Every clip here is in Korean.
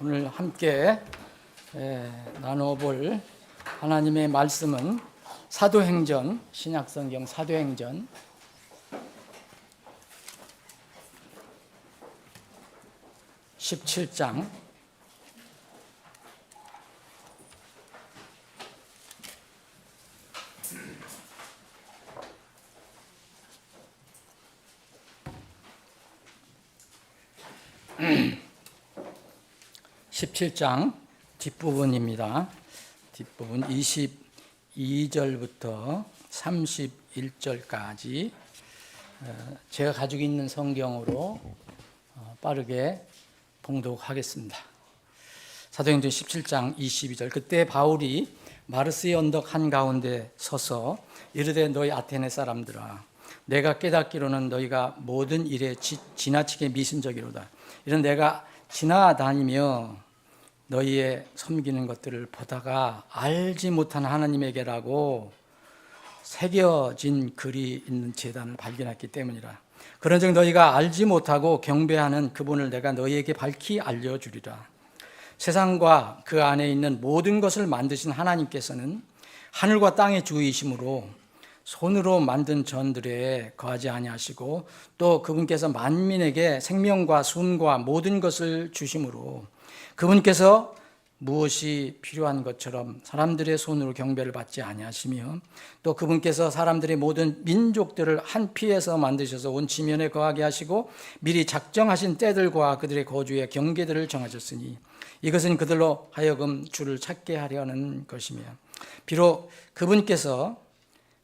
오늘 함께 나눠볼 하나님의 말씀은 사도행전, 신약성경 사도행전 17장 17장 뒷부분입니다. 뒷부분 22절부터 31절까지 제가 가지고 있는 성경으로 빠르게 봉독하겠습니다. 사도행전 17장 22절. 그때 바울이 마르스의 언덕 한가운데 서서 이르되 너희 아테네 사람들아, 내가 깨닫기로는 너희가 모든 일에 지나치게 미신적이로다. 이런 내가 지나다니며 너희의 섬기는 것들을 보다가 알지 못한 하나님에게라고 새겨진 글이 있는 제단을 발견했기 때문이라. 그런즉 너희가 알지 못하고 경배하는 그분을 내가 너희에게 밝히 알려주리라. 세상과 그 안에 있는 모든 것을 만드신 하나님께서는 하늘과 땅의 주이심으로 손으로 만든 전들에 거하지 아니하시고, 또 그분께서 만민에게 생명과 숨과 모든 것을 주심으로 그분께서 무엇이 필요한 것처럼 사람들의 손으로 경배를 받지 아니하시며, 또 그분께서 사람들의 모든 민족들을 한 피에서 만드셔서 온 지면에 거하게 하시고 미리 작정하신 때들과 그들의 거주의 경계들을 정하셨으니 이것은 그들로 하여금 주를 찾게 하려는 것이며, 비록 그분께서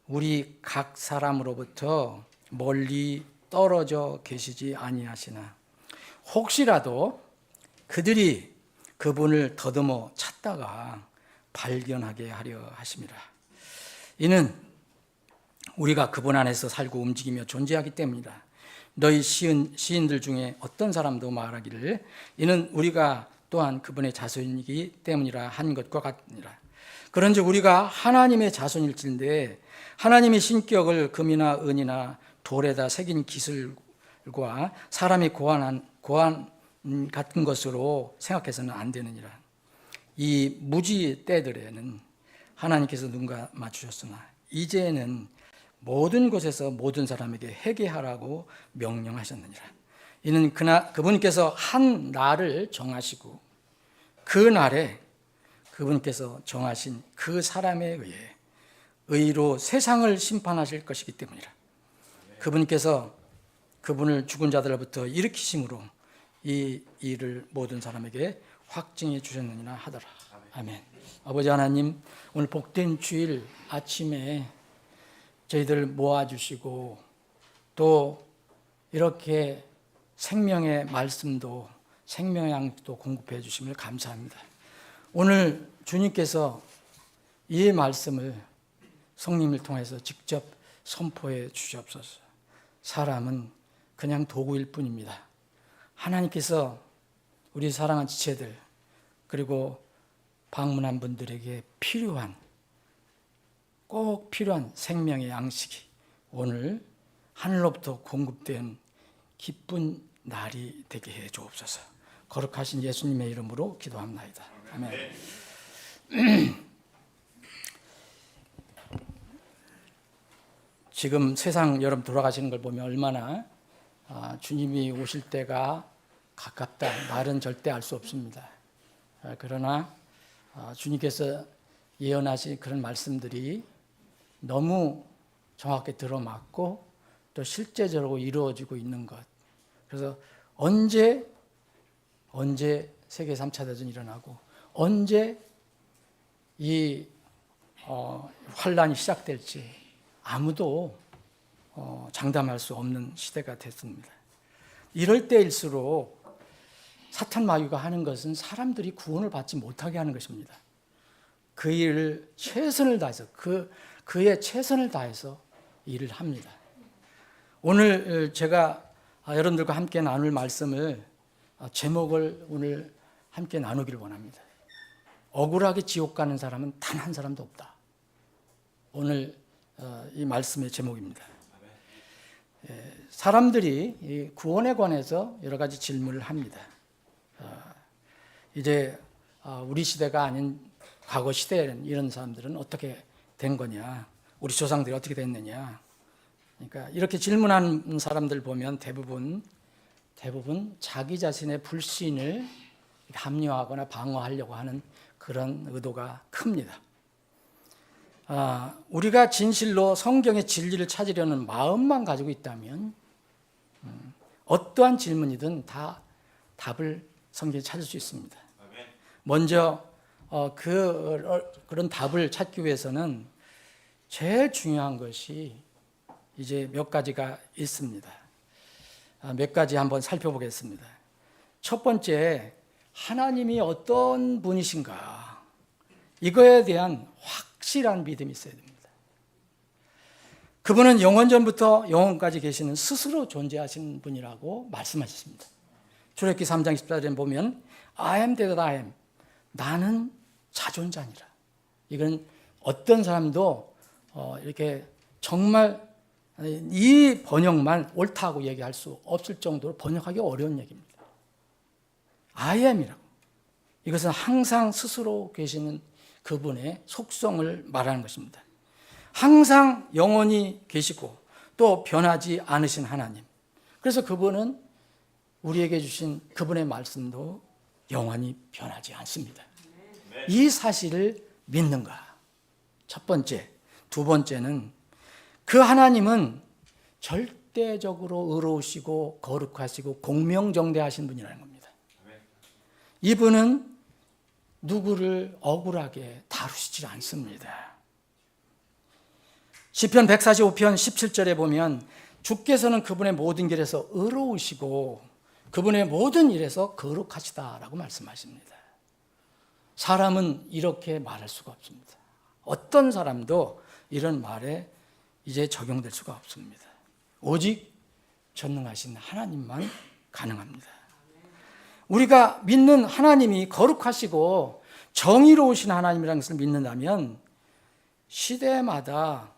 우리 각 사람으로부터 멀리 떨어져 계시지 아니하시나 혹시라도 그들이 그분을 더듬어 찾다가 발견하게 하려 하심이라. 이는 우리가 그분 안에서 살고 움직이며 존재하기 때문이다. 너희 시인들 중에 어떤 사람도 말하기를 이는 우리가 또한 그분의 자손이기 때문이라 한 것과 같으니라. 그런즉 우리가 하나님의 자손일진데 하나님의 신격을 금이나 은이나 돌에다 새긴 기술과 사람이 고안 같은 것으로 생각해서는 안 되느니라. 이 무지 때들에는 하나님께서 눈 감아주셨으나 이제는 모든 곳에서 모든 사람에게 회개하라고 명령하셨느니라. 이는 그분께서 한 날을 정하시고 그 날에 그분께서 정하신 그 사람에 의해 의로 세상을 심판하실 것이기 때문이라. 그분께서 그분을 죽은 자들로부터 일으키심으로 이 일을 모든 사람에게 확증해 주셨느니라 하더라. 아멘. 아버지 하나님, 오늘 복된 주일 아침에 저희들 모아주시고 또 이렇게 생명의 말씀도 생명의 양도 공급해 주심을 감사합니다. 오늘 주님께서 이 말씀을 성령을 통해서 직접 선포해 주시옵소서. 사람은 그냥 도구일 뿐입니다. 하나님께서 우리 사랑하는 지체들 그리고 방문한 분들에게 꼭 필요한 생명의 양식이 오늘 하늘로부터 공급된 기쁜 날이 되게 해 주옵소서. 거룩하신 예수님의 이름으로 기도합나이다. 아멘. 지금 세상 여러분 돌아가시는 걸 보면 얼마나 주님이 오실 때가 가깝다 말은 절대 알 수 없습니다. 그러나 주님께서 예언하신 그런 말씀들이 너무 정확하게 들어맞고 또 실제적으로 이루어지고 있는 것. 그래서 언제 세계 3차 대전이 일어나고 언제 이 환란이 시작될지 아무도 장담할 수 없는 시대가 됐습니다. 이럴 때일수록 사탄 마귀가 하는 것은 사람들이 구원을 받지 못하게 하는 것입니다. 그 일을 최선을 다해서 그의 최선을 다해서 일을 합니다. 오늘 제가 여러분들과 함께 나눌 말씀을 제목을 오늘 함께 나누기를 원합니다. 억울하게 지옥 가는 사람은 단 한 사람도 없다. 오늘 이 말씀의 제목입니다. 사람들이 구원에 관해서 여러 가지 질문을 합니다. 이제 우리 시대가 아닌 과거 시대에는 이런 사람들은 어떻게 된 거냐, 우리 조상들이 어떻게 됐느냐. 그러니까 이렇게 질문하는 사람들 보면 대부분 자기 자신의 불신을 합리화하거나 방어하려고 하는 그런 의도가 큽니다. 우리가 진실로 성경의 진리를 찾으려는 마음만 가지고 있다면 어떠한 질문이든 다 답을 성경에 찾을 수 있습니다. 먼저 그런 답을 찾기 위해서는 제일 중요한 것이 이제 몇 가지가 있습니다. 몇 가지 한번 살펴보겠습니다. 첫 번째, 하나님이 어떤 분이신가, 이거에 대한 확실한 믿음이 있어야 됩니다. 그분은 영원전부터 영원까지 계시는 스스로 존재하시는 분이라고 말씀하셨습니다. 출애굽기 3장 14절에 보면 I am that I am, 나는 자존자니라. 이건 어떤 사람도 이렇게 정말 이 번역만 옳다고 얘기할 수 없을 정도로 번역하기 어려운 얘기입니다. I am이라고. 이것은 항상 스스로 계시는 그분의 속성을 말하는 것입니다. 항상 영원히 계시고 또 변하지 않으신 하나님. 그래서 그분은 우리에게 주신 그분의 말씀도 영원히 변하지 않습니다. 이 사실을 믿는가? 첫 번째. 두 번째는 그 하나님은 절대적으로 의로우시고 거룩하시고 공명정대하신 분이라는 겁니다. 이분은 누구를 억울하게 다루시지 않습니다. 시편 145편 17절에 보면 주께서는 그분의 모든 길에서 의로우시고 그분의 모든 일에서 거룩하시다라고 말씀하십니다. 사람은 이렇게 말할 수가 없습니다. 어떤 사람도 이런 말에 이제 적용될 수가 없습니다. 오직 전능하신 하나님만 가능합니다. 우리가 믿는 하나님이 거룩하시고 정의로우신 하나님이라는 것을 믿는다면 시대마다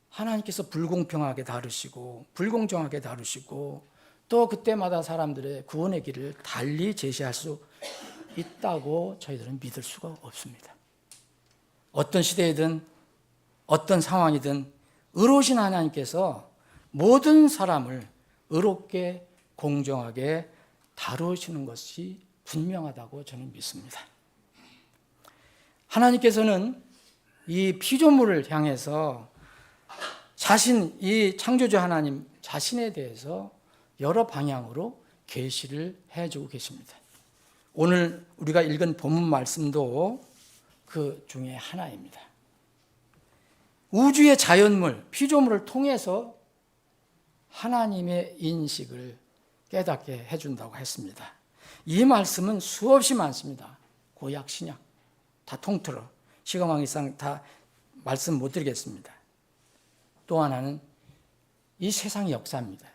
하나님께서 불공평하게 다루시고 불공정하게 다루시고 또 그때마다 사람들의 구원의 길을 달리 제시할 수 있다고 저희들은 믿을 수가 없습니다. 어떤 시대이든 어떤 상황이든 의로우신 하나님께서 모든 사람을 의롭게 공정하게 다루시는 것이 분명하다고 저는 믿습니다. 하나님께서는 이 피조물을 향해서 이 창조주 하나님 자신에 대해서 여러 방향으로 계시를 해주고 계십니다. 오늘 우리가 읽은 본문 말씀도 그 중에 하나입니다. 우주의 자연물, 피조물을 통해서 하나님의 인식을 깨닫게 해준다고 했습니다. 이 말씀은 수없이 많습니다. 구약, 신약 다 통틀어 시간왕 이상 다 말씀 못 드리겠습니다. 또 하나는 이 세상의 역사입니다.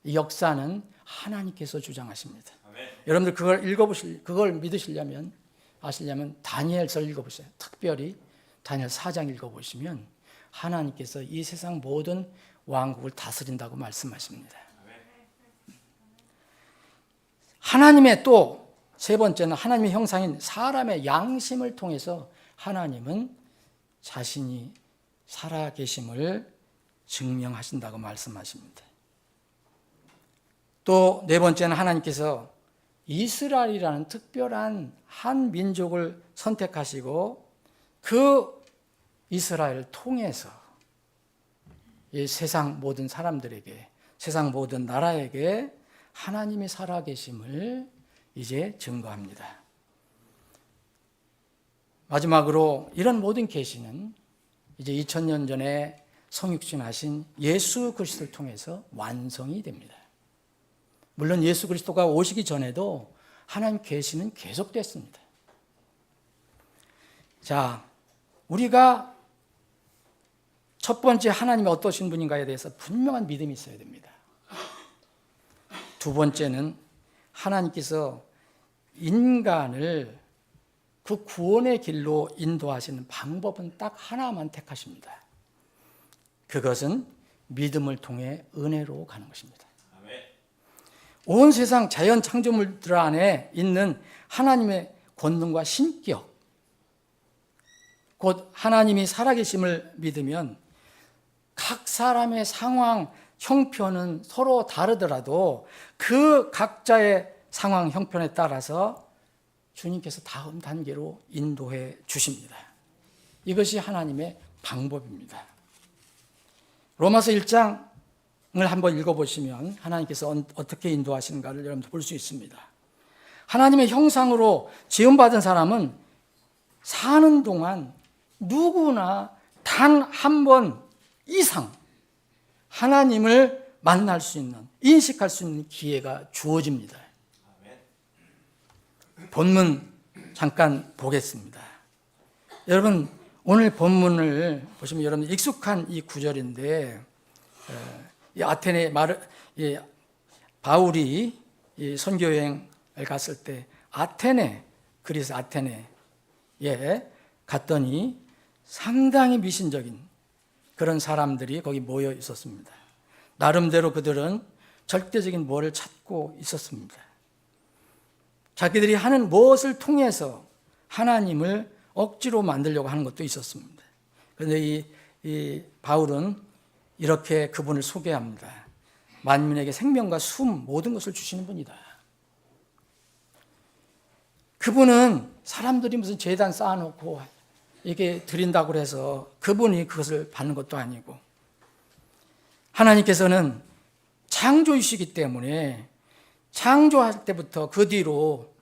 이 역사는 하나님께서 주장하십니다. 여러분들 그걸 믿으시려면 아시려면 다니엘서를 읽어보세요. 특별히 다니엘 4장 읽어보시면 하나님께서 이 세상 모든 왕국을 다스린다고 말씀하십니다. 하나님의 또 세 번째는 하나님의 형상인 사람의 양심을 통해서 하나님은 자신이 살아계심을 증명하신다고 말씀하십니다. 또 네 번째는 하나님께서 이스라엘이라는 특별한 한 민족을 선택하시고 그 이스라엘을 통해서 이 세상 모든 사람들에게, 세상 모든 나라에게 하나님이 살아계심을 이제 증거합니다. 마지막으로 이런 모든 계시는 이제 2000년 전에 성육신하신 예수 그리스도를 통해서 완성이 됩니다. 물론 예수 그리스도가 오시기 전에도 하나님 계시는 계속됐습니다. 자, 우리가 첫 번째 하나님이 어떠신 분인가에 대해서 분명한 믿음이 있어야 됩니다. 두 번째는 하나님께서 인간을 그 구원의 길로 인도하시는 방법은 딱 하나만 택하십니다. 그것은 믿음을 통해 은혜로 가는 것입니다. 온 세상 자연 창조물들 안에 있는 하나님의 권능과 신격, 곧 하나님이 살아계심을 믿으면 각 사람의 상황, 형편은 서로 다르더라도 그 각자의 상황, 형편에 따라서 주님께서 다음 단계로 인도해 주십니다. 이것이 하나님의 방법입니다. 로마서 1장을 한번 읽어보시면 하나님께서 어떻게 인도하시는가를 여러분들 볼 수 있습니다. 하나님의 형상으로 지음받은 사람은 사는 동안 누구나 단 한 번 이상 하나님을 만날 수 있는, 인식할 수 있는 기회가 주어집니다. 본문 잠깐 보겠습니다. 여러분, 오늘 본문을 보시면 여러분 익숙한 이 구절인데, 이 아테네 바울이 이 선교여행을 갔을 때 아테네, 그리스 아테네에 갔더니 상당히 미신적인 그런 사람들이 거기 모여 있었습니다. 나름대로 그들은 절대적인 뭐를 찾고 있었습니다. 자기들이 하는 무엇을 통해서 하나님을 억지로 만들려고 하는 것도 있었습니다. 그런데 이 바울은 이렇게 그분을 소개합니다. 만민에게 생명과 숨, 모든 것을 주시는 분이다. 그분은 사람들이 무슨 제단 쌓아놓고 이게 드린다고 해서 그분이 그것을 받는 것도 아니고, 하나님께서는 창조이시기 때문에 창조할 때부터 그 뒤로,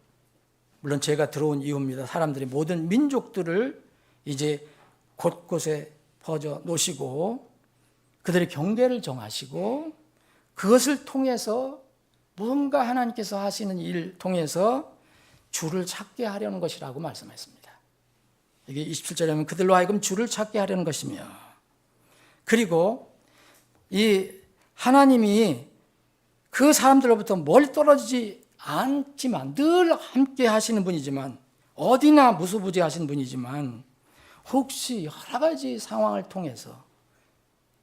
물론 제가 들어온 이유입니다. 사람들이 모든 민족들을 이제 곳곳에 퍼져 놓으시고 그들의 경계를 정하시고 그것을 통해서 뭔가 하나님께서 하시는 일 통해서 주를 찾게 하려는 것이라고 말씀했습니다. 이게 27절에 보면 그들로 하여금 주를 찾게 하려는 것이며, 그리고 이 하나님이 그 사람들로부터 멀리 떨어지지 않지만 늘 함께 하시는 분이지만, 어디나 무소부지하신 분이지만 혹시 여러 가지 상황을 통해서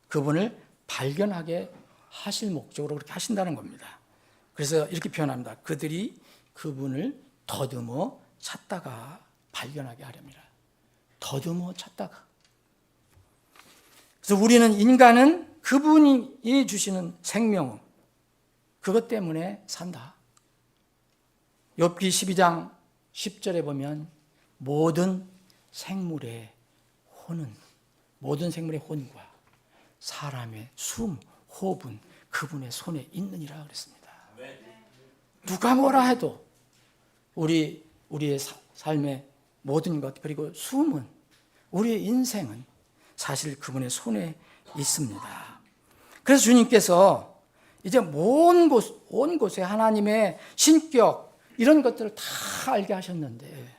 그분을 발견하게 하실 목적으로 그렇게 하신다는 겁니다. 그래서 이렇게 표현합니다. 그들이 그분을 더듬어 찾다가 발견하게 하렵니다. 더듬어 찾다가. 그래서 우리는, 인간은 그분이 주시는 생명, 그것 때문에 산다. 욥기 12장 10절에 보면 모든 생물의 혼은, 모든 생물의 혼과 사람의 숨, 호흡은 그분의 손에 있느니라 그랬습니다. 누가 뭐라 해도 우리의 삶의 모든 것, 그리고 숨은, 우리의 인생은 사실 그분의 손에 있습니다. 그래서 주님께서 이제 온 곳에 하나님의 신격, 이런 것들을 다 알게 하셨는데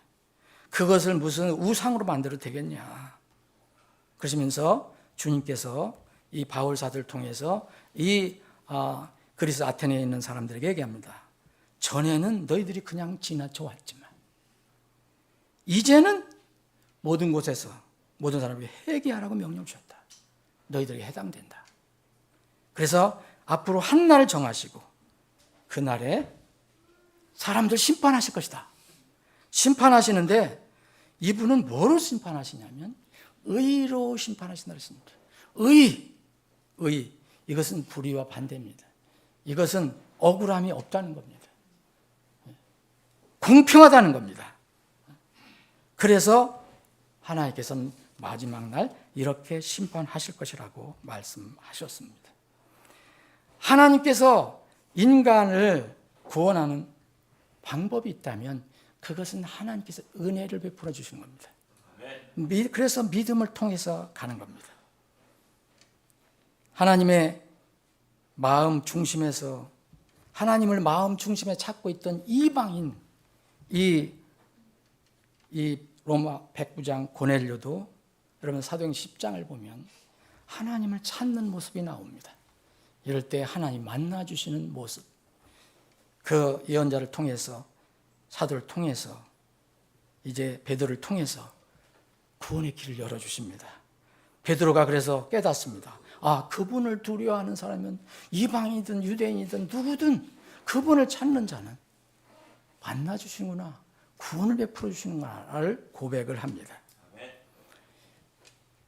그것을 무슨 우상으로 만들어도 되겠냐. 그러시면서 주님께서 이 바울 사도를 통해서 이 그리스 아테네에 있는 사람들에게 얘기합니다. 전에는 너희들이 그냥 지나쳐 왔지만 이제는 모든 곳에서 모든 사람에게 회개하라고 명령 주셨다. 너희들에게 해당된다. 그래서 앞으로 한 날을 정하시고 그날에 사람들 심판하실 것이다. 심판하시는데 이분은 뭐로 심판하시냐면 의로 심판하신다 그랬습니다. 의. 이것은 불의와 반대입니다. 이것은 억울함이 없다는 겁니다. 공평하다는 겁니다. 그래서 하나님께서는 마지막 날 이렇게 심판하실 것이라고 말씀하셨습니다. 하나님께서 인간을 구원하는 방법이 있다면 그것은 하나님께서 은혜를 베풀어 주신 겁니다. 그래서 믿음을 통해서 가는 겁니다. 하나님의 마음 중심에서, 하나님을 마음 중심에 찾고 있던 이방인, 이 로마 109장 고넬료도 여러분 사도행 10장을 보면 하나님을 찾는 모습이 나옵니다. 이럴 때 하나님 만나주시는 모습, 그 예언자를 통해서, 사도를 통해서, 이제 베드로를 통해서 구원의 길을 열어주십니다. 베드로가 그래서 깨닫습니다. 그분을 두려워하는 사람은 이방인이든 유대인이든 누구든 그분을 찾는 자는 만나주시는구나, 구원을 베풀어 주시는구나를 고백을 합니다.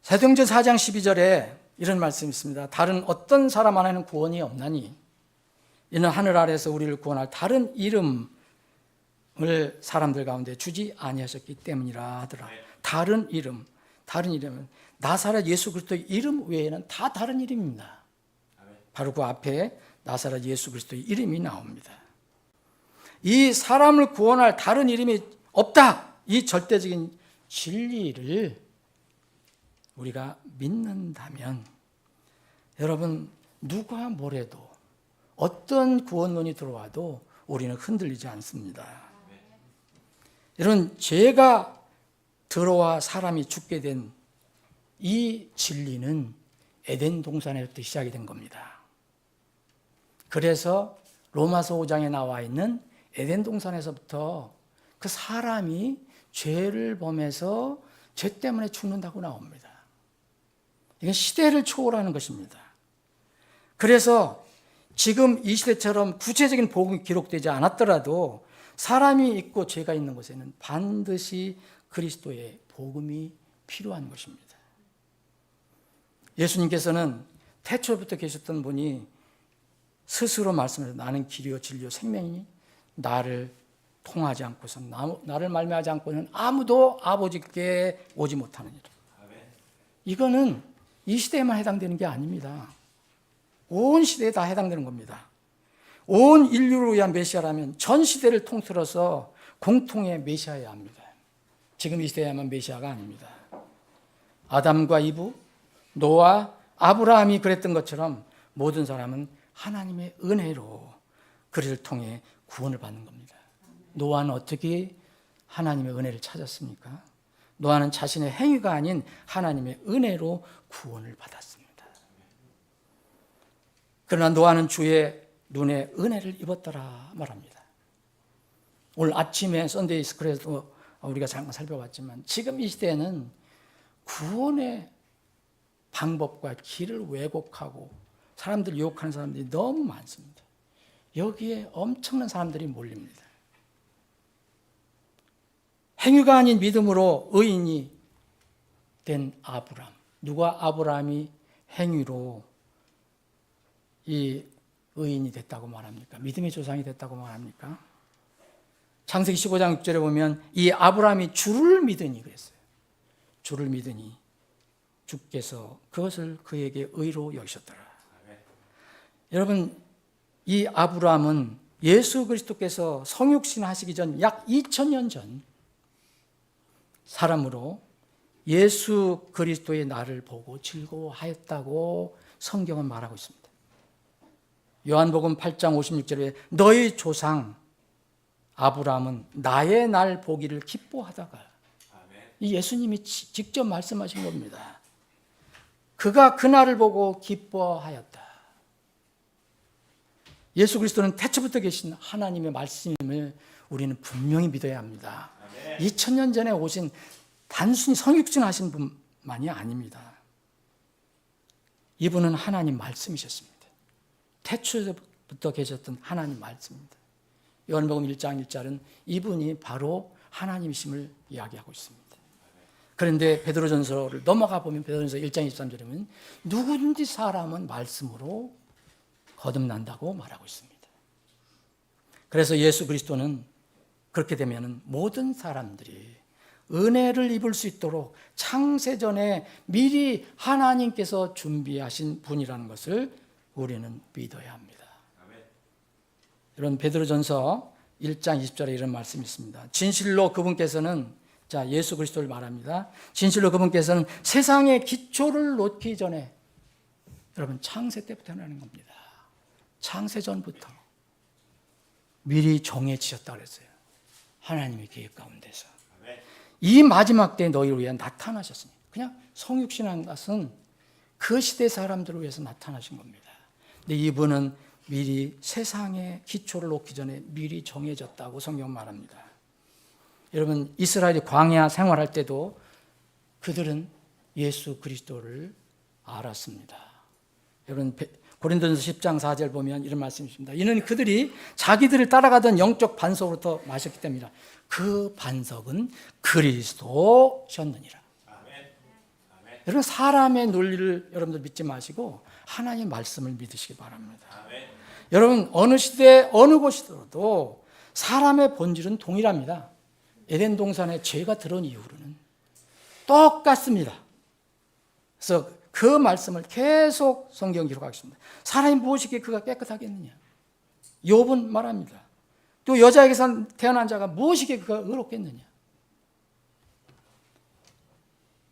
사도행전 4장 12절에 이런 말씀이 있습니다. 다른 어떤 사람 안에는 구원이 없나니 이는 하늘 아래에서 우리를 구원할 다른 이름을 사람들 가운데 주지 아니하셨기 때문이라 하더라. 다른 이름은 나사렛 예수 그리스도의 이름 외에는 다 다른 이름입니다. 바로 그 앞에 나사렛 예수 그리스도의 이름이 나옵니다. 이 사람을 구원할 다른 이름이 없다, 이 절대적인 진리를 우리가 믿는다면 여러분, 누가 뭐래도 어떤 구원론이 들어와도 우리는 흔들리지 않습니다. 이런 죄가 들어와 사람이 죽게 된 이 진리는 에덴 동산에부터 시작이 된 겁니다. 그래서 로마서 5장에 나와 있는 에덴 동산에서부터 그 사람이 죄를 범해서 죄 때문에 죽는다고 나옵니다. 이건 시대를 초월하는 것입니다. 그래서 지금 이 시대처럼 구체적인 복음이 기록되지 않았더라도 사람이 있고 죄가 있는 곳에는 반드시 그리스도의 복음이 필요한 것입니다. 예수님께서는 태초부터 계셨던 분이 스스로 말씀하셔서 나는 길이요 진리요 생명이니 나를 통하지 않고서 나를 말미암지 않고는 아무도 아버지께 오지 못하느니라. 이거는 이 시대에만 해당되는 게 아닙니다. 온 시대에 다 해당되는 겁니다. 온 인류를 위한 메시아라면 전 시대를 통틀어서 공통의 메시아여야 합니다. 지금 이 시대에만 메시아가 아닙니다. 아담과 이브, 노아, 아브라함이 그랬던 것처럼 모든 사람은 하나님의 은혜로 그를 통해 구원을 받는 겁니다. 노아는 어떻게 하나님의 은혜를 찾았습니까? 노아는 자신의 행위가 아닌 하나님의 은혜로 구원을 받았습니다. 그러나 노아는 주의 눈에 은혜를 입었더라 말합니다. 오늘 아침에 썬데이 스쿨에서 우리가 잠깐 살펴봤지만 지금 이 시대에는 구원의 방법과 길을 왜곡하고 사람들을 유혹하는 사람들이 너무 많습니다. 여기에 엄청난 사람들이 몰립니다. 행위가 아닌 믿음으로 의인이 된 아브람. 누가 아브람이 행위로 이 의인이 됐다고 말합니까? 믿음의 조상이 됐다고 말합니까? 창세기 15장 6절에 보면 이 아브람이 주를 믿으니 그랬어요. 주를 믿으니 주께서 그것을 그에게 의로 여기셨더라. 여러분, 이 아브람은 예수 그리스도께서 성육신 하시기 전 약 2000년 전 사람으로 예수 그리스도의 날을 보고 즐거워하였다고 성경은 말하고 있습니다. 요한복음 8장 56절에 너희 조상 아브라함은 나의 날 보기를 기뻐하다가, 이 예수님이 직접 말씀하신 겁니다. 그가 그날을 보고 기뻐하였다. 예수 그리스도는 태초부터 계신 하나님의 말씀을 우리는 분명히 믿어야 합니다. 2000년 전에 오신 단순히 성육신 하신 분만이 아닙니다. 이분은 하나님 말씀이셨습니다. 태초부터 계셨던 하나님 말씀입니다. 요한복음 1장 1절은 이분이 바로 하나님이심을 이야기하고 있습니다. 그런데 베드로전서를 넘어가 보면 베드로전서 1장 23절에 보면 누구든지 사람은 말씀으로 거듭난다고 말하고 있습니다. 그래서 예수 그리스도는 그렇게 되면 모든 사람들이 은혜를 입을 수 있도록 창세전에 미리 하나님께서 준비하신 분이라는 것을 우리는 믿어야 합니다. 여러분, 베드로전서 1장 20절에 이런 말씀이 있습니다. 진실로 그분께서는, 자, 예수 그리스도를 말합니다. 진실로 그분께서는 세상의 기초를 놓기 전에, 여러분, 창세 때부터 하는 겁니다. 창세전부터 미리 정해지셨다 그랬어요. 하나님의 계획 가운데서. 이 마지막 때 너희를 위해 나타나셨습니다. 그냥 성육신한 것은 그 시대 사람들을 위해서 나타나신 겁니다. 근데 이분은 미리 세상의 기초를 놓기 전에 미리 정해졌다고 성경 말합니다. 여러분, 이스라엘이 광야 생활할 때도 그들은 예수 그리스도를 알았습니다. 여러분, 고린도전서 10장 4절 보면 이런 말씀이 있습니다. 이는 그들이 자기들을 따라가던 영적 반석으로부터 마셨기 때문이라. 그 반석은 그리스도셨느니라. 여러분, 사람의 논리를 여러분들 믿지 마시고 하나님의 말씀을 믿으시기 바랍니다. 여러분, 어느 시대 어느 곳이더라도 사람의 본질은 동일합니다. 에덴 동산에 죄가 들어온 이후로는 똑같습니다. 그래서 그 말씀을 계속 성경 기록하겠습니다. 사람이 무엇이기에 그가 깨끗하겠느냐? 욥은 말합니다. 또 여자에게서 태어난 자가 무엇이기에 그가 의롭겠느냐?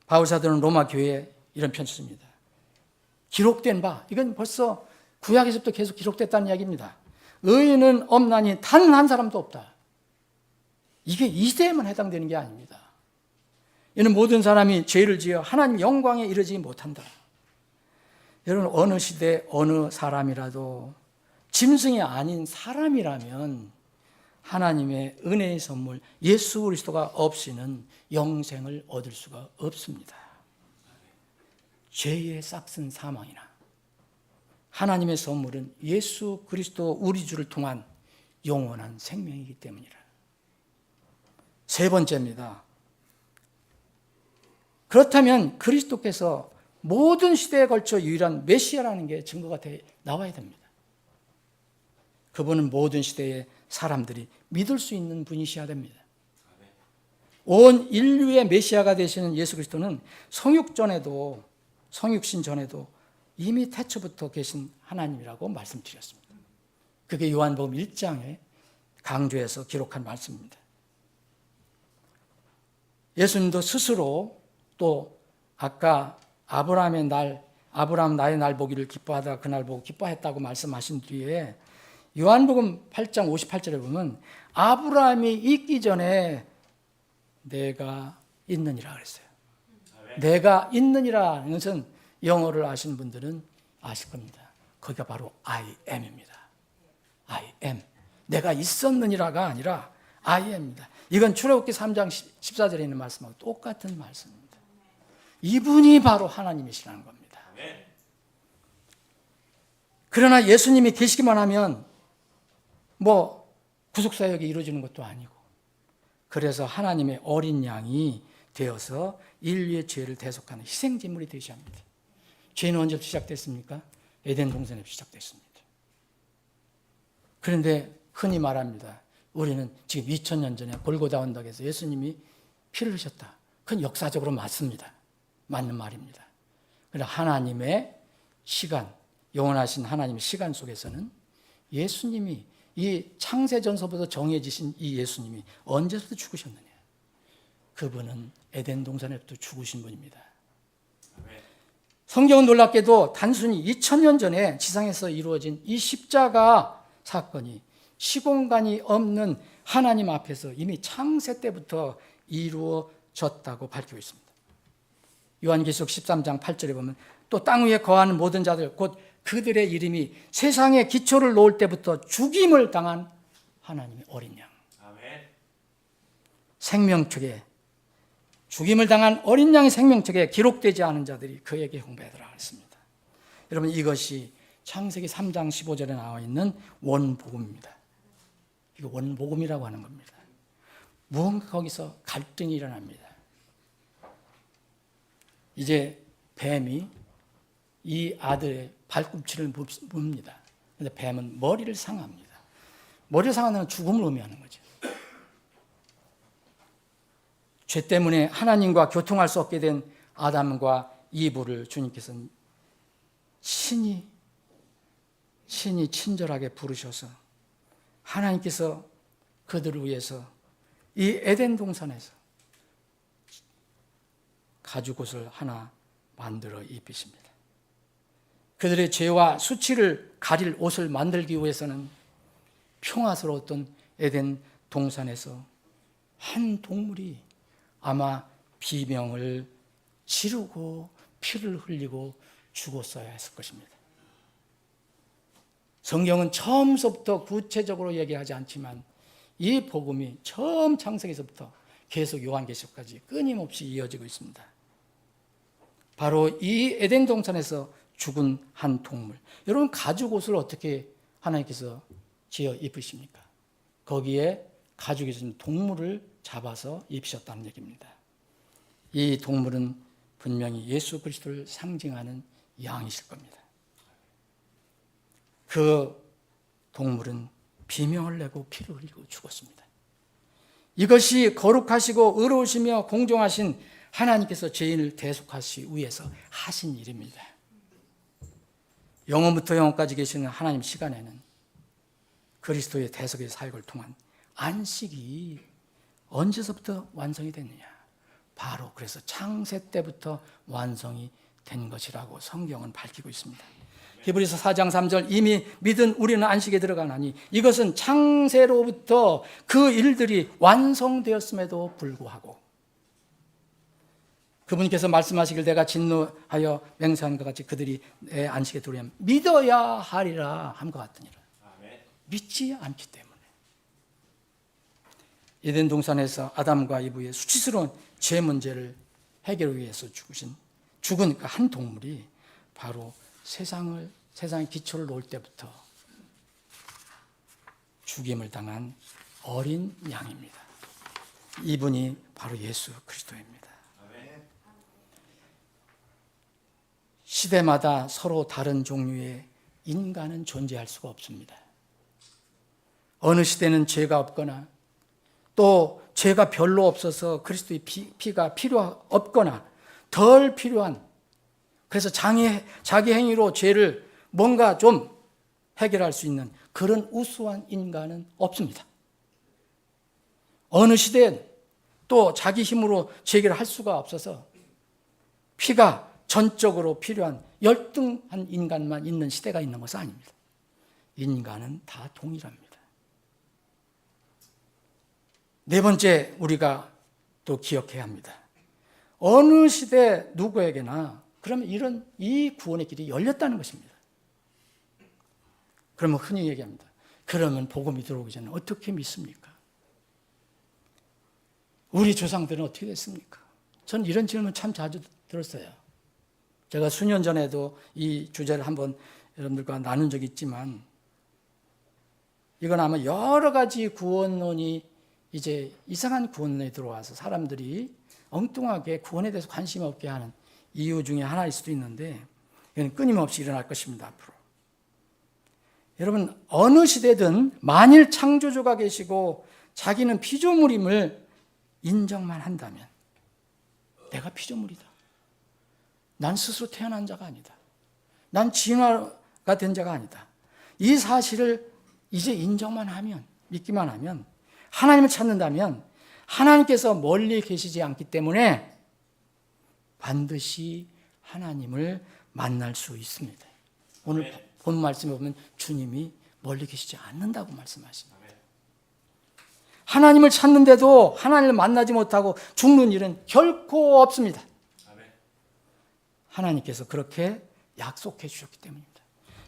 바울 사도는 로마 교회에 이런 편지 씁니다. 기록된 바, 이건 벌써 구약에서부터 계속 기록됐다는 이야기입니다. 의인은 없나니 단 한 사람도 없다. 이게 이 시대에만 해당되는 게 아닙니다. 이는 모든 사람이 죄를 지어 하나님 영광에 이르지 못한다. 여러분, 어느 시대 어느 사람이라도 짐승이 아닌 사람이라면 하나님의 은혜의 선물 예수 그리스도가 없이는 영생을 얻을 수가 없습니다. 죄의 싹슨 사망이나 하나님의 선물은 예수 그리스도 우리 주를 통한 영원한 생명이기 때문이라. 세 번째입니다. 그렇다면 그리스도께서 모든 시대에 걸쳐 유일한 메시아라는 게 증거가 나와야 됩니다. 그분은 모든 시대의 사람들이 믿을 수 있는 분이셔야 됩니다. 온 인류의 메시아가 되시는 예수 그리스도는 성육신 전에도 이미 태초부터 계신 하나님이라고 말씀드렸습니다. 그게 요한복음 1장에 강조해서 기록한 말씀입니다. 예수님도 스스로 또 아까 아브라함 나의 날 보기를 기뻐하다가 그날 보고 기뻐했다고 말씀하신 뒤에 요한복음 8장 58절에 보면 아브라함이 있기 전에 내가 있느니라 그랬어요. 내가 있느니라 하는 것은 영어를 아시는 분들은 아실 겁니다. 거기가 바로 I am입니다. I am. 내가 있었느니라가 아니라 I am입니다. 이건 출애굽기 3장 14절에 있는 말씀하고 똑같은 말씀입니다. 이분이 바로 하나님이시라는 겁니다. 그러나 예수님이 계시기만 하면 구속사역이 이루어지는 것도 아니고, 그래서 하나님의 어린 양이 되어서 인류의 죄를 대속하는 희생제물이 되셔야 합니다. 죄는 언제 시작됐습니까? 에덴 동산에서 시작됐습니다. 그런데 흔히 말합니다. 우리는 지금 2000년 전에 골고다 언덕에서 예수님이 피를 흘리셨다. 그건 역사적으로 맞습니다. 맞는 말입니다. 그러나 하나님의 시간, 영원하신 하나님의 시간 속에서는 예수님이 이 창세전서부터 정해지신 이 예수님이 언제부터 죽으셨느냐? 그분은 에덴 동산에부터 죽으신 분입니다. 성경은 놀랍게도 단순히 2000년 전에 지상에서 이루어진 이 십자가 사건이 시공간이 없는 하나님 앞에서 이미 창세 때부터 이루어졌다고 밝히고 있습니다. 요한계시록 13장 8절에 보면 또 땅 위에 거하는 모든 자들 곧 그들의 이름이 세상에 기초를 놓을 때부터 죽임을 당한 하나님의 어린 양. 생명책에 죽임을 당한 어린 양의 생명책에 기록되지 않은 자들이 그에게 홍배하더라 했습니다. 여러분, 이것이 창세기 3장 15절에 나와 있는 원복음입니다. 이거 원복음이라고 하는 겁니다. 무언가 거기서 갈등이 일어납니다. 이제 뱀이 이 아들의 발꿈치를 뭅니다. 그런데 뱀은 머리를 상합니다. 머리를 상하는 건 죽음을 의미하는 거죠. 죄 때문에 하나님과 교통할 수 없게 된 아담과 이브를 주님께서는 친히 친절하게 부르셔서 하나님께서 그들을 위해서 이 에덴 동산에서 가죽옷을 하나 만들어 입히십니다. 그들의 죄와 수치를 가릴 옷을 만들기 위해서는 평화스러웠던 에덴 동산에서 한 동물이 아마 비명을 지르고 피를 흘리고 죽었어야 했을 것입니다. 성경은 처음부터 구체적으로 얘기하지 않지만 이 복음이 처음 창세기서부터 계속 요한계시록까지 끊임없이 이어지고 있습니다. 바로 이 에덴 동산에서 죽은 한 동물. 여러분, 가죽 옷을 어떻게 하나님께서 지어 입으십니까? 거기에 가죽에서 동물을 잡아서 입히셨다는 얘기입니다. 이 동물은 분명히 예수 그리스도를 상징하는 양이실 겁니다. 그 동물은 비명을 내고 피를 흘리고 죽었습니다. 이것이 거룩하시고 의로우시며 공정하신 하나님께서 죄인을 대속하시기 위해서 하신 일입니다. 영원부터 영원까지 계시는 하나님 시간에는 그리스도의 대속의 사역을 통한 안식이 언제서부터 완성이 됐느냐? 바로 그래서 창세 때부터 완성이 된 것이라고 성경은 밝히고 있습니다. 히브리서 4장 3절, 이미 믿은 우리는 안식에 들어가나니 이것은 창세로부터 그 일들이 완성되었음에도 불구하고 그분께서 말씀하시길 내가 진노하여 맹세한 것 같이 그들이 내 안식에 들어오면 믿어야 하리라 함과 같으니라. 믿지 않기 때문에. 에덴 동산에서 아담과 이브의 수치스러운 죄 문제를 해결하기 위해서 죽은 그 한 동물이 바로 세상의 기초를 놓을 때부터 죽임을 당한 어린 양입니다. 이분이 바로 예수 그리스도입니다. 시대마다 서로 다른 종류의 인간은 존재할 수가 없습니다. 어느 시대는 죄가 없거나 또 죄가 별로 없어서 그리스도의 피가 필요 없거나 덜 필요한, 그래서 자기 행위로 죄를 뭔가 좀 해결할 수 있는 그런 우수한 인간은 없습니다. 어느 시대엔 또 자기 힘으로 죄를 할 수가 없어서 피가 전적으로 필요한 열등한 인간만 있는 시대가 있는 것은 아닙니다. 인간은 다 동일합니다. 네 번째, 우리가 또 기억해야 합니다. 어느 시대 누구에게나 그러면 이 구원의 길이 열렸다는 것입니다. 그러면 흔히 얘기합니다. 그러면 복음이 들어오기 전에 어떻게 믿습니까? 우리 조상들은 어떻게 됐습니까? 저는 이런 질문 참 자주 들었어요. 제가 수년 전에도 이 주제를 한번 여러분들과 나눈 적이 있지만 이건 아마 여러 가지 구원론이 이제 이상한 구원론이 들어와서 사람들이 엉뚱하게 구원에 대해서 관심이 없게 하는 이유 중에 하나일 수도 있는데 이건 끊임없이 일어날 것입니다. 앞으로. 여러분, 어느 시대든 만일 창조주가 계시고 자기는 피조물임을 인정만 한다면 내가 피조물이다. 난 스스로 태어난 자가 아니다. 난 진화가 된 자가 아니다. 이 사실을 이제 인정만 하면, 믿기만 하면, 하나님을 찾는다면 하나님께서 멀리 계시지 않기 때문에 반드시 하나님을 만날 수 있습니다. 오늘 본 말씀에 보면 주님이 멀리 계시지 않는다고 말씀하십니다. 하나님을 찾는데도 하나님을 만나지 못하고 죽는 일은 결코 없습니다. 하나님께서 그렇게 약속해 주셨기 때문입니다.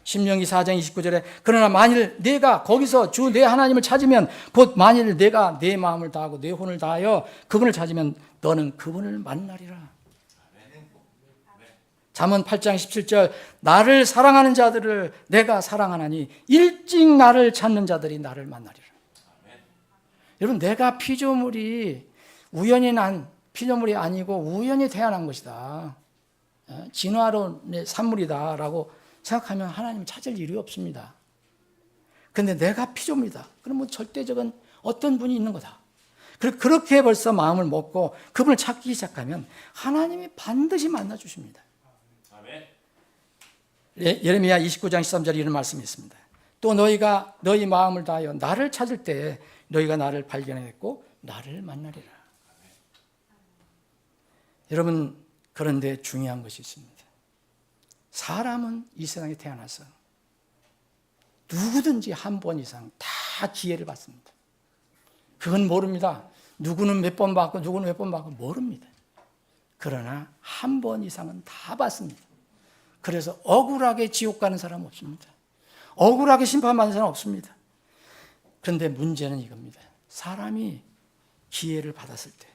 신명기 4장 29절에 그러나 만일 내가 거기서 주 내 하나님을 찾으면 곧 만일 내가 내 마음을 다하고 내 혼을 다하여 그분을 찾으면 너는 그분을 만나리라. 잠언 8장 17절 나를 사랑하는 자들을 내가 사랑하나니 일찍 나를 찾는 자들이 나를 만나리라. 여러분, 내가 피조물이 우연히 난 피조물이 아니고 우연히 태어난 것이다. 진화론의 산물이다라고 생각하면 하나님 찾을 일이 없습니다. 그런데 내가 피조물이다. 그러면 절대적인 어떤 분이 있는 거다. 그렇게 벌써 마음을 먹고 그분을 찾기 시작하면 하나님이 반드시 만나주십니다. 예레미야 29장 13절에 이런 말씀이 있습니다. 또 너희가 너희 마음을 다하여 나를 찾을 때 너희가 나를 발견했고 나를 만나리라. 여러분, 그런데 중요한 것이 있습니다. 사람은 이 세상에 태어나서 누구든지 한 번 이상 다 기회를 받습니다. 그건 모릅니다. 누구는 몇 번 받고 누구는 몇 번 받고 모릅니다. 그러나 한 번 이상은 다 받습니다. 그래서 억울하게 지옥 가는 사람 없습니다. 억울하게 심판받는 사람 없습니다. 그런데 문제는 이겁니다. 사람이 기회를 받았을 때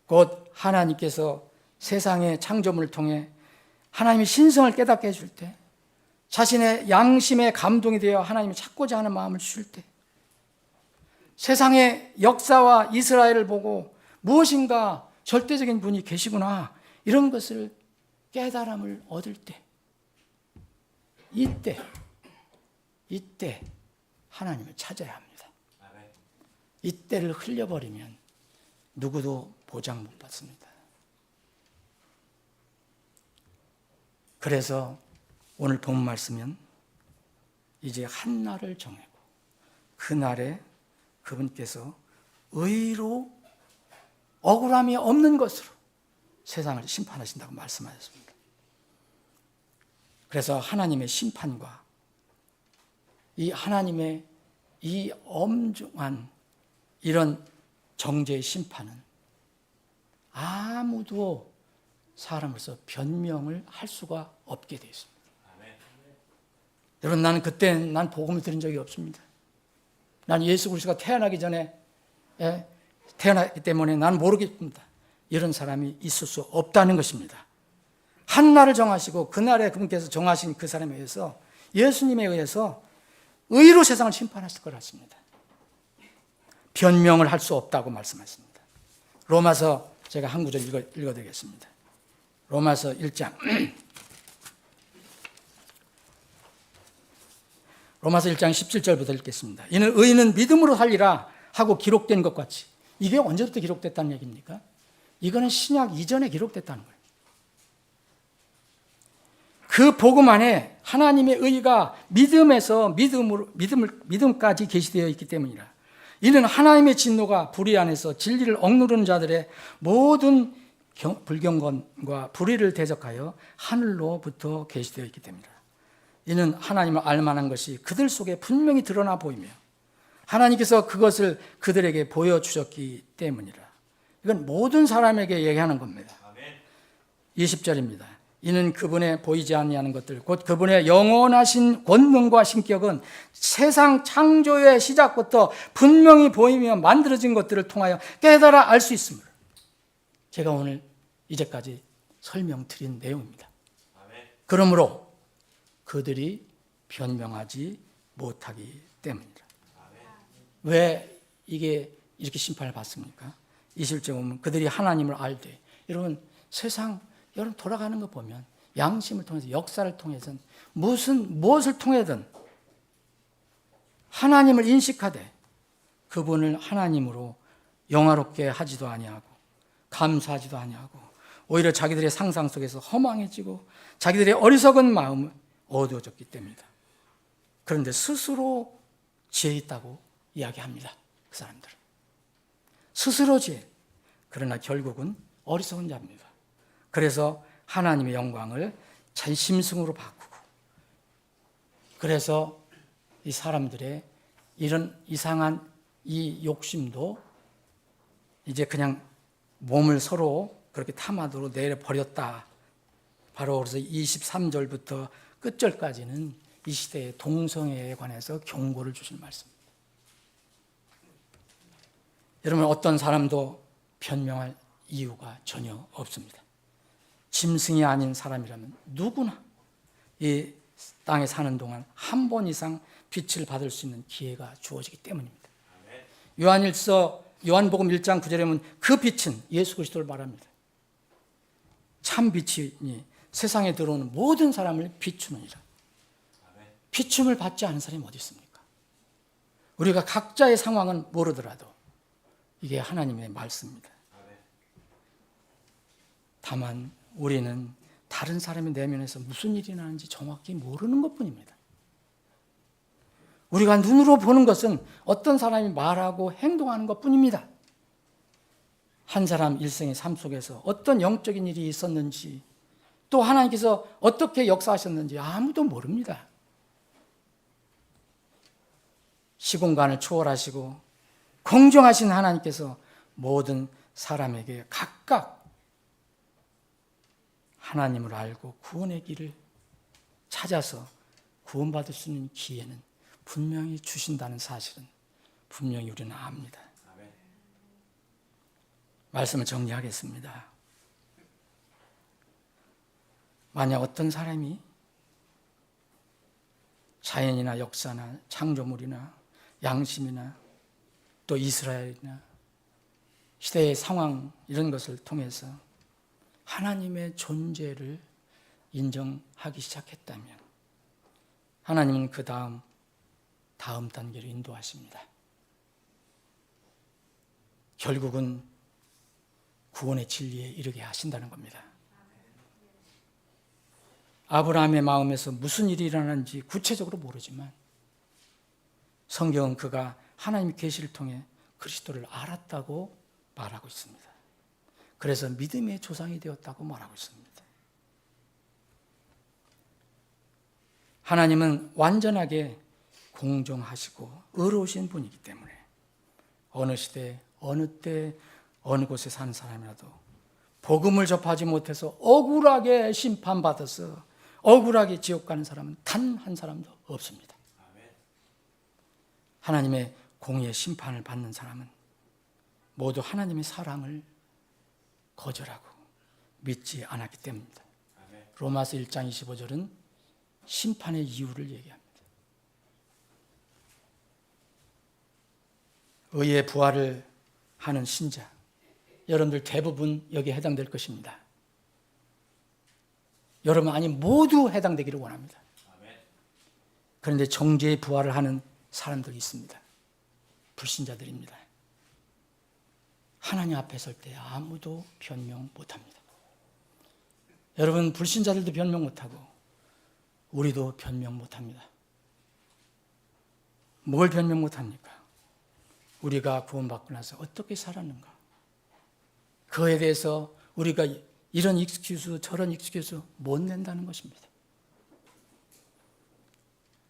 곧 하나님께서 세상의 창조물을 통해 하나님의 신성을 깨닫게 해줄 때, 자신의 양심에 감동이 되어 하나님을 찾고자 하는 마음을 주실 때, 세상의 역사와 이스라엘을 보고 무엇인가 절대적인 분이 계시구나, 이런 것을 깨달음을 얻을 때, 이때 하나님을 찾아야 합니다. 이때를 흘려버리면 누구도 보장 못 받습니다. 그래서 오늘 본 말씀은 이제 한 날을 정하고 그 날에 그분께서 의로 억울함이 없는 것으로 세상을 심판하신다고 말씀하셨습니다. 그래서 하나님의 심판과 이 하나님의 이 엄중한 이런 정죄의 심판은 아무도 사람으로서 변명을 할 수가 없게 되어 있습니다. 여러분, 나는 그때 난 복음을 들은 적이 없습니다. 난 예수 그리스도가 태어나기 전에 태어났기 때문에 난 모르겠습니다. 이런 사람이 있을 수 없다는 것입니다. 한 날을 정하시고 그날에 그분께서 정하신 그 사람에 의해서, 예수님에 의해서 의로 세상을 심판하실 거라십니다. 변명을 할 수 없다고 말씀하십니다. 로마서 제가 한 구절 읽어드리겠습니다. 로마서 1장 로마서 1장 17절부터 읽겠습니다. 이는 의인은 믿음으로 살리라 하고 기록된 것 같이. 이게 언제부터 기록됐다는 얘기입니까? 이거는 신약 이전에 기록됐다는 거예요. 그 복음 안에 하나님의 의가 믿음까지 계시되어 있기 때문이라. 이는 하나님의 진노가 불의 안에서 진리를 억누르는 자들의 모든 불경건과 불의를 대적하여 하늘로부터 계시되어 있기 때문이라. 이는 하나님을 알만한 것이 그들 속에 분명히 드러나 보이며 하나님께서 그것을 그들에게 보여주셨기 때문이라. 이건 모든 사람에게 얘기하는 겁니다. 20절입니다. 이는 그분의 보이지 아니하는 것들 곧 그분의 영원하신 권능과 신격은 세상 창조의 시작부터 분명히 보이며 만들어진 것들을 통하여 깨달아 알 수 있습니다. 제가 오늘 이제까지 설명드린 내용입니다. 그러므로 그들이 변명하지 못하기 때문이다. 왜 이게 이렇게 심판을 받습니까? 20절에 보면 그들이 하나님을 알되, 여러분 세상 여러분 돌아가는 거 보면 양심을 통해서, 역사를 통해서는 무엇을 통해든 하나님을 인식하되 그분을 하나님으로 영화롭게 하지도 아니하고 감사하지도 아니하고 오히려 자기들의 상상 속에서 허망해지고 자기들의 어리석은 마음을 어두워졌기 때문이다. 그런데 스스로 지혜 있다고 이야기합니다. 그 사람들은 스스로 지혜, 그러나 결국은 어리석은 자입니다. 그래서 하나님의 영광을 자심승으로 바꾸고, 그래서 이 사람들의 이런 이상한 이 욕심도 이제 그냥 몸을 서로 그렇게 탐하도록 내려버렸다. 바로 그래서 23절부터 끝절까지는 이 시대의 동성애에 관해서 경고를 주신 말씀입니다. 여러분, 어떤 사람도 변명할 이유가 전혀 없습니다. 짐승이 아닌 사람이라면 누구나 이 땅에 사는 동안 한 번 이상 빛을 받을 수 있는 기회가 주어지기 때문입니다. 요한복음 1장 9절에 보면 그 빛은 예수 그리스도를 말합니다. 참 빛이 세상에 들어오는 모든 사람을 비추느니라. 비춤을 받지 않은 사람이 어디 있습니까? 우리가 각자의 상황은 모르더라도 이게 하나님의 말씀입니다. 다만 우리는 다른 사람의 내면에서 무슨 일이 나는지 정확히 모르는 것뿐입니다. 우리가 눈으로 보는 것은 어떤 사람이 말하고 행동하는 것뿐입니다. 한 사람 일생의 삶 속에서 어떤 영적인 일이 있었는지, 또 하나님께서 어떻게 역사하셨는지 아무도 모릅니다. 시공간을 초월하시고 공정하신 하나님께서 모든 사람에게 각각 하나님을 알고 구원의 길을 찾아서 구원받을 수 있는 기회는 분명히 주신다는 사실은 분명히 우리는 압니다. 말씀을 정리하겠습니다. 만약 어떤 사람이 자연이나 역사나 창조물이나 양심이나 또 이스라엘이나 시대의 상황 이런 것을 통해서 하나님의 존재를 인정하기 시작했다면 하나님은 그 다음 단계로 인도하십니다. 결국은 구원의 진리에 이르게 하신다는 겁니다. 아브라함의 마음에서 무슨 일이 일어나는지 구체적으로 모르지만 성경은 그가 하나님의 계시를 통해 그리스도를 알았다고 말하고 있습니다. 그래서 믿음의 조상이 되었다고 말하고 있습니다. 하나님은 완전하게 공정하시고 의로우신 분이기 때문에 어느 시대, 어느 때, 어느 곳에 사는 사람이라도 복음을 접하지 못해서 억울하게 심판받아서 억울하게 지옥 가는 사람은 단 한 사람도 없습니다. 하나님의 공의의 심판을 받는 사람은 모두 하나님의 사랑을 거절하고 믿지 않았기 때문입니다. 로마서 1장 25절은 심판의 이유를 얘기합니다. 의의 부활을 하는 신자, 여러분들 대부분 여기에 해당될 것입니다. 여러분 아니 모두 해당되기를 원합니다. 그런데 정죄의 부활을 하는 사람들이 있습니다. 불신자들입니다. 하나님 앞에 설 때 아무도 변명 못합니다. 여러분 불신자들도 변명 못하고 우리도 변명 못합니다. 뭘 변명 못합니까? 우리가 구원받고 나서 어떻게 살았는가? 그에 대해서 우리가 이런 익스큐즈 저런 익스큐즈 못 낸다는 것입니다.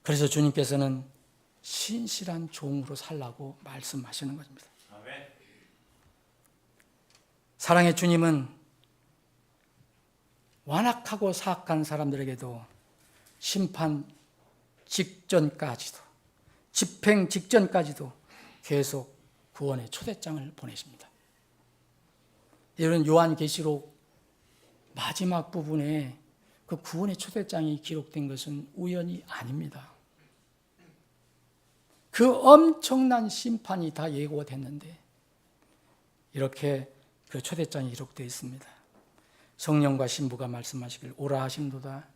그래서 주님께서는 신실한 종으로 살라고 말씀하시는 것입니다. 사랑의 주님은 완악하고 사악한 사람들에게도 심판 직전까지도 집행 직전까지도 계속 구원의 초대장을 보내십니다. 이런 요한계시록 마지막 부분에 그 구원의 초대장이 기록된 것은 우연이 아닙니다. 그 엄청난 심판이 다 예고가 됐는데 이렇게 그 초대장이 기록되어 있습니다. 성령과 신부가 말씀하시길 오라 하심도다.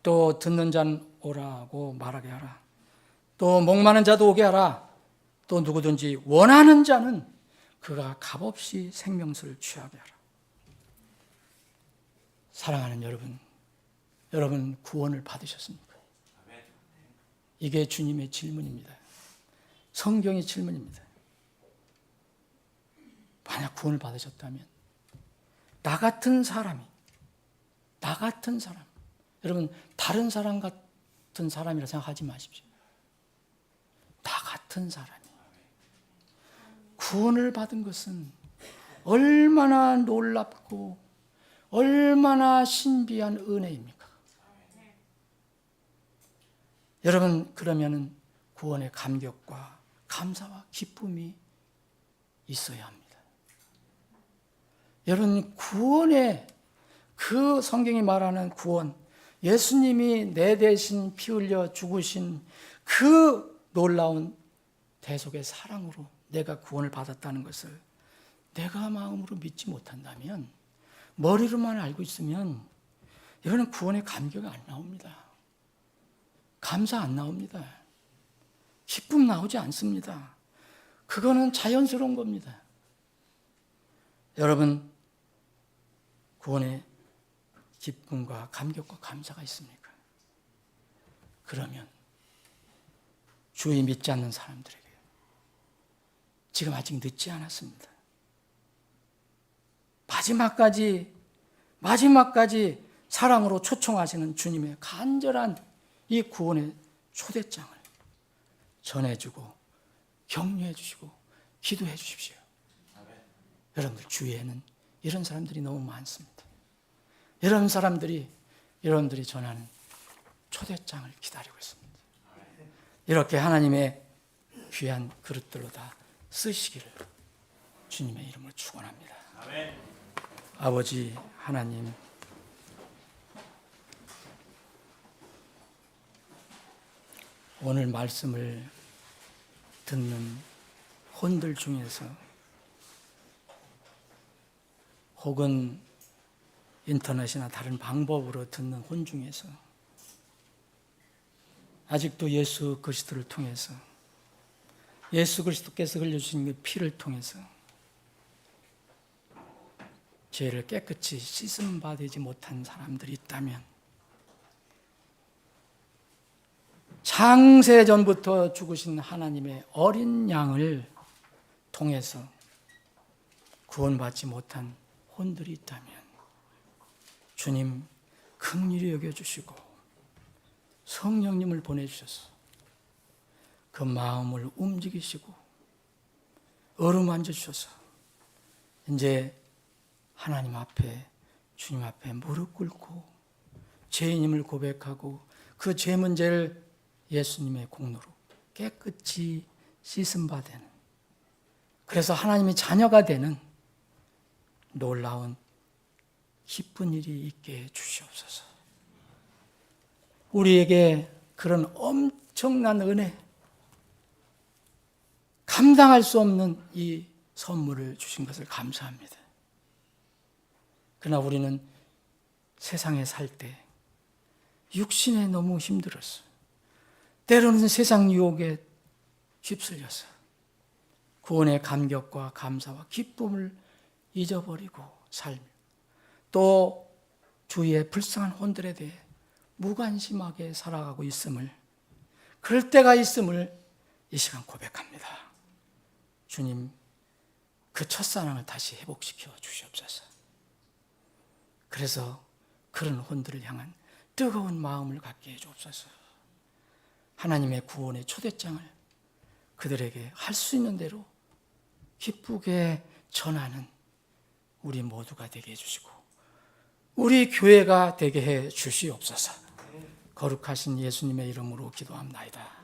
또 듣는 자는 오라 하고 말하게 하라. 또 목마른 자도 오게 하라. 또 누구든지 원하는 자는 그가 값없이 생명수를 취하게 하라. 사랑하는 여러분 구원을 받으셨습니까? 이게 주님의 질문입니다. 성경의 질문입니다. 만약 구원을 받으셨다면 나 같은 사람, 여러분 다른 사람 같은 사람이라 생각하지 마십시오. 나 같은 사람이 구원을 받은 것은 얼마나 놀랍고 얼마나 신비한 은혜입니까? 여러분 그러면 구원의 감격과 감사와 기쁨이 있어야 합니다. 여러분 구원의 그 성경이 말하는 구원, 예수님이 내 대신 피 흘려 죽으신 그 놀라운 대속의 사랑으로 내가 구원을 받았다는 것을 내가 마음으로 믿지 못한다면, 머리로만 알고 있으면 이거는 구원의 감격이 안 나옵니다. 감사 안 나옵니다. 기쁨 나오지 않습니다. 그거는 자연스러운 겁니다. 여러분 구원의 기쁨과 감격과 감사가 있습니까? 그러면 주의 믿지 않는 사람들에게 지금 아직 늦지 않았습니다. 마지막까지 사랑으로 초청하시는 주님의 간절한 이 구원의 초대장을 전해주고 격려해 주시고 기도해 주십시오. 여러분들 주위에는 이런 사람들이 너무 많습니다. 이런 사람들이 여러분들이 전하는 초대장을 기다리고 있습니다. 이렇게 하나님의 귀한 그릇들로 다 쓰시기를 주님의 이름으로 축원합니다. 아버지 하나님, 오늘 말씀을 듣는 혼들 중에서 혹은 인터넷이나 다른 방법으로 듣는 혼 중에서 아직도 예수 그리스도를 통해서 예수 그리스도께서 흘려주신 그 피를 통해서 죄를 깨끗이 씻음 받지 못한 사람들이 있다면 창세전부터 죽으신 하나님의 어린 양을 통해서 구원받지 못한 혼들이 있다면 주님 긍휼히 여겨주시고 성령님을 보내주셔서 그 마음을 움직이시고 어루만져 주셔서 이제 하나님 앞에 주님 앞에 무릎 꿇고 죄인임을 고백하고 그 죄 문제를 예수님의 공로로 깨끗이 씻음 받는, 그래서 하나님의 자녀가 되는 놀라운 기쁜 일이 있게 해주시옵소서. 우리에게 그런 엄청난 은혜, 감당할 수 없는 이 선물을 주신 것을 감사합니다. 그러나 우리는 세상에 살 때 육신에 너무 힘들었어. 때로는 세상 유혹에 휩쓸려서 구원의 감격과 감사와 기쁨을 잊어버리고 살며 또 주위의 불쌍한 혼들에 대해 무관심하게 살아가고 있음을, 그럴 때가 있음을 이 시간 고백합니다. 주님, 그 첫사랑을 다시 회복시켜 주시옵소서. 그래서 그런 혼들을 향한 뜨거운 마음을 갖게 해 주옵소서. 하나님의 구원의 초대장을 그들에게 할 수 있는 대로 기쁘게 전하는 우리 모두가 되게 해주시고 우리 교회가 되게 해 주시옵소서. 거룩하신 예수님의 이름으로 기도합나이다.